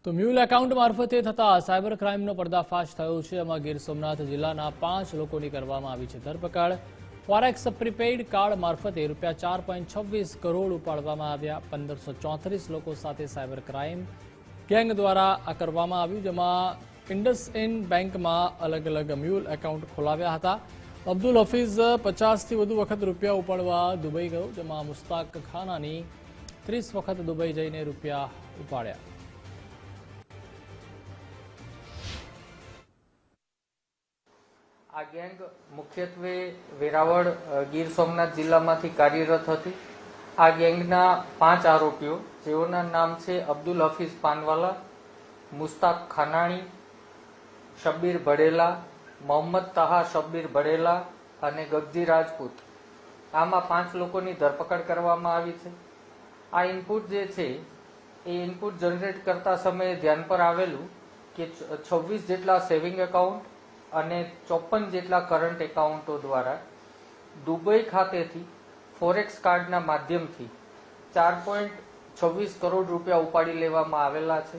તો mule account મારફતે થતા સાયબર ક્રાઇમનો પર્દાફાશ થયો છે। એમાં ગીર સોમનાથ જિલ્લાના 5 લોકોની કરવામાં આવી છે ધરપકડ। ફોરેક્સ પ્રીપેઇડ કાર્ડ મારફતે ₹4.26 કરોડ ઉપાડવામાં આવ્યા। 1534 લોકો સાથે સાયબર ક્રાઇમ ગેંગ દ્વારા આ કરવામાં આવ્યું, જેમાં ઇન્ડસઇન્ડ બેંકમાં અલગ અલગ મ્યુલ એકાઉન્ટ ખોલાવ્યા હતા। અબ્દુલ હફીઝ 50થી વધુ વખત રૂપિયા ઉપાડવા દુબઈ ગયો, જેમાં મુસ્તાક ખાનાની 30 વખત દુબઈ જઈને રૂપિયા ઉપાડ્યા। આ ગેંગ મુખ્યત્વે વેરાવળ ગીર સોમનાથ જિલ્લામાંથી કાર્યરત હતી। આ ગેંગના 5 આરોપીઓ, જેઓના નામ છે અબ્દુલ હફીઝ પાનવાલા, મુસ્તાક ખાનાણી, શબ્બીર ભડેલા, મોહમ્મદ તાહા શબ્બીર ભડેલા અને ગગજી રાજપૂત। આમાં 5 લોકોની ધરપકડ કરવામાં આવી છે। આ ઇનપુટ જે છે એ ઇનપુટ જનરેટ કરતા સમયે ધ્યાન પર આવેલું કે 26 જેટલા સેવિંગ એકાઉન્ટ અને 54 જેટલા કરંટ એકાઉન્ટો દ્વારા દુબઈ ખાતેથી ફોરેક્સ કાર્ડના માધ્યમથી 4.26 કરોડ રૂપિયા ઉપાડી લેવામાં આવેલા છે।